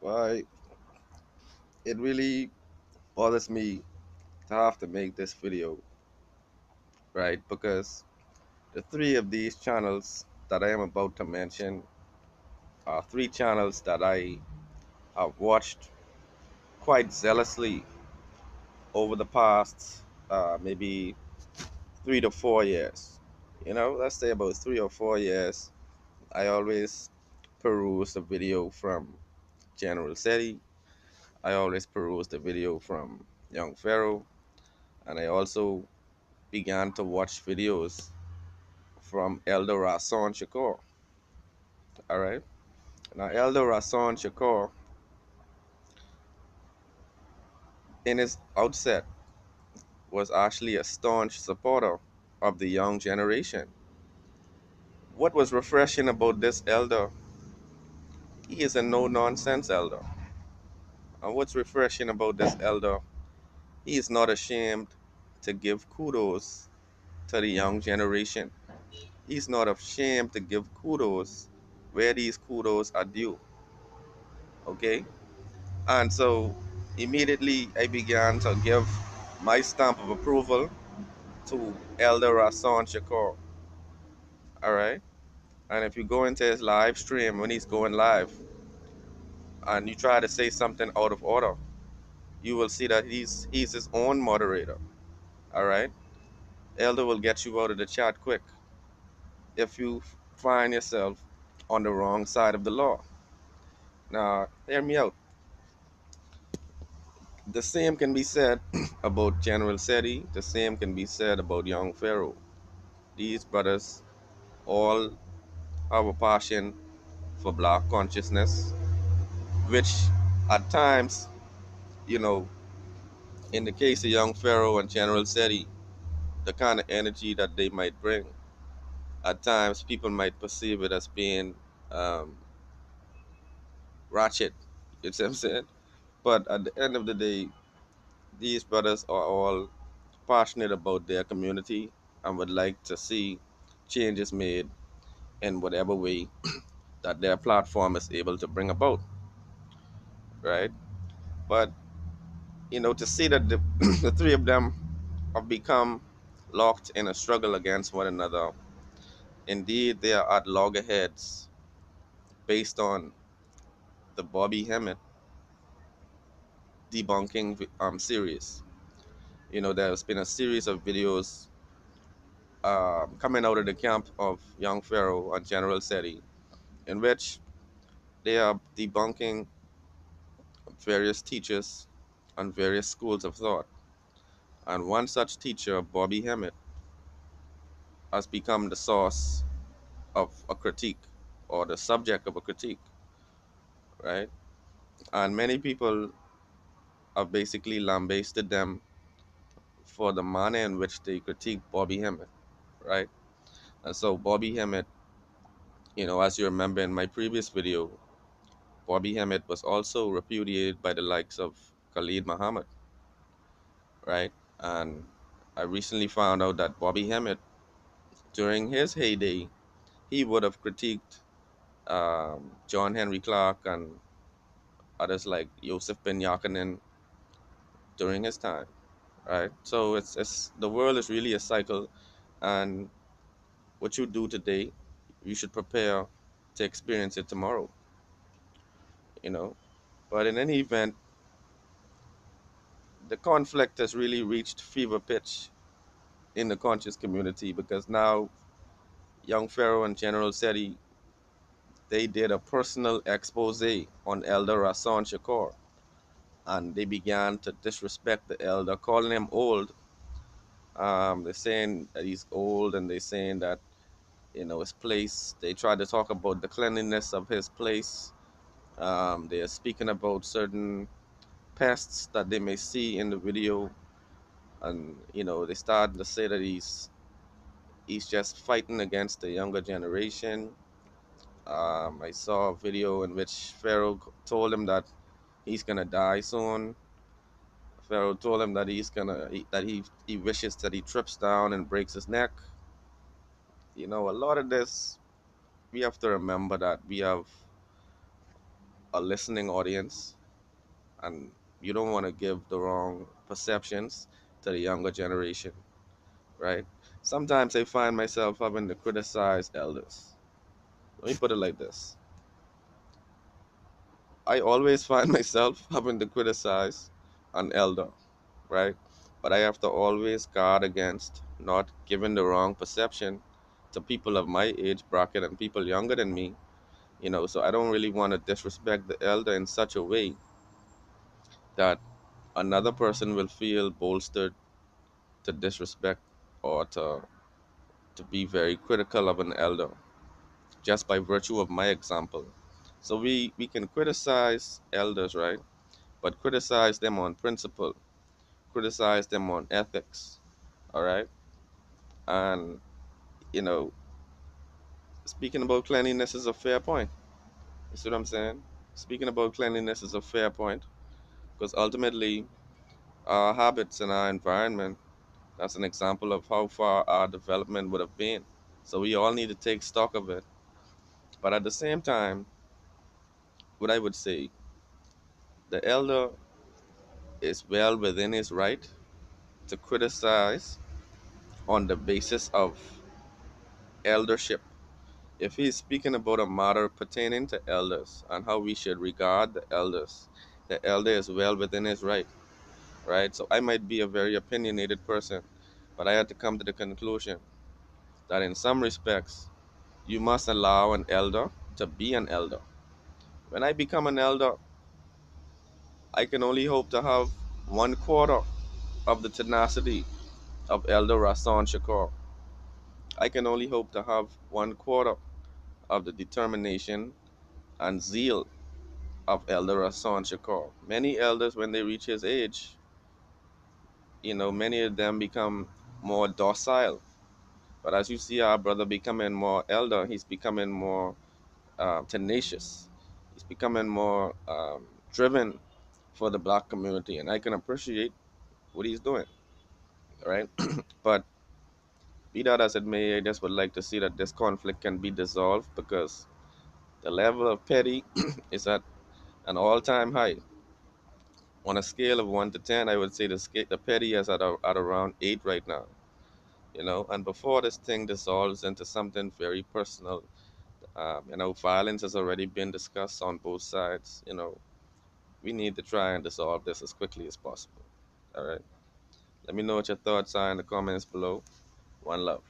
Why it really bothers me to have to make this video, right? Because the three of these channels that I am about to mention are three channels that I have watched quite zealously over the past maybe 3 to 4 years. Let's say about 3 or 4 years. I always peruse the video from General Seti. I always peruse the video from young Pharaoh, and I also began to watch videos from Elder Rahson Shakur. All right. Now, Elder Rahson Shakur, in his outset, was actually a staunch supporter of the young generation. What was refreshing about this elder? He is a no nonsense elder. And what's refreshing about this elder? He is not ashamed to give kudos to the young generation. He's not ashamed to give kudos where these kudos are due. Okay? And so immediately I began to give my stamp of approval to Elder Rahson Shakur. All right. And if you go into his live stream when he's going live and you try to say something out of order, you will see that he's his own moderator. All right. Elder will get you out of the chat quick if you find yourself on the wrong side of the law. Now, hear me out. The same can be said about General Seti. The same can be said about young Pharaoh. These brothers all have a passion for black consciousness, which at times, you know, in the case of young Pharaoh and General Seti, the kind of energy that they might bring, at times people might perceive it as being um, ratchet. You see what I'm saying? But at the end of the day, these brothers are all passionate about their community and would like to see changes made in whatever way that their platform is able to bring about, right? But to see that the three of them have become locked in a struggle against one another. Indeed, they are at loggerheads based on the Bobby Hemmett debunking series. There's been a series of videos coming out of the camp of young Pharaoh and General Seti, in which they are debunking various teachers and various schools of thought. And one such teacher, Bobby Hemmett, has become the source of a critique or the subject of a critique, right? And many people have basically lambasted them for the manner in which they critique Bobby Hemmett, right? And so Bobby Hemmett, as you remember in my previous video, Bobby Hemmett was also repudiated by the likes of Khalid Muhammad, right? And I recently found out that Bobby Hemmett, during his heyday, he would have critiqued John Henry Clark and others like Yosef Ben Yakanin during his time, right? So it's the world is really a cycle, and what you do today, you should prepare to experience it tomorrow, you know. But in any event, the conflict has really reached fever pitch in the conscious community because now young Pharaoh and General Seti, they did a personal expose on Elder Rahson Shakur, and they began to disrespect the elder, calling him old. They're saying that he's old, and they're saying that his place. They tried to talk about the cleanliness of his place. They're speaking about certain pests that they may see in the video, and they started to say that he's just fighting against the younger generation. I saw a video in which Pharaoh told him that he's gonna die soon. Pharaoh told him that he wishes that he trips down and breaks his neck. A lot of this, we have to remember that we have a a listening audience, and you don't want to give the wrong perceptions to the younger generation, right? Sometimes I find myself having to criticize elders. Let me put it like this: I always find myself having to criticize an elder, right? But I have to always guard against not giving the wrong perception to people of my age bracket and people younger than me, so I don't really want to disrespect the elder in such a way that another person will feel bolstered to disrespect or to be very critical of an elder just by virtue of my example. So we can criticize elders, right? But criticize them on principle, criticize them on ethics, all right? And, you know, speaking about cleanliness is a fair point. You see what I'm saying? Speaking about cleanliness is a fair point because ultimately our habits and our environment, that's an example of how far our development would have been. So we all need to take stock of it. But at the same time, what I would say, the elder is well within his right to criticize on the basis of eldership. If he's speaking about a matter pertaining to elders and how we should regard the elders, the elder is well within his right, right? So I might be a very opinionated person, but I had to come to the conclusion that in some respects, you must allow an elder to be an elder. When I become an elder, I can only hope to have 1/4 of the tenacity of Elder Rahson Shakur. I can only hope to have 1/4 of the determination and zeal of Elder Rahson Shakur. Many elders, when they reach his age, many of them become more docile. But as you see our brother becoming more elder, he's becoming more tenacious. He's becoming more driven for the black community, and I can appreciate what he's doing, right? But be that as it may, I just would like to see that this conflict can be dissolved because the level of petty is at an all-time high. On a scale of 1 to 10, I would say the petty is at around 8 right now. And before this thing dissolves into something very personal, violence has already been discussed on both sides. We need to try and dissolve this as quickly as possible. All right. Let me know what your thoughts are in the comments below. One love.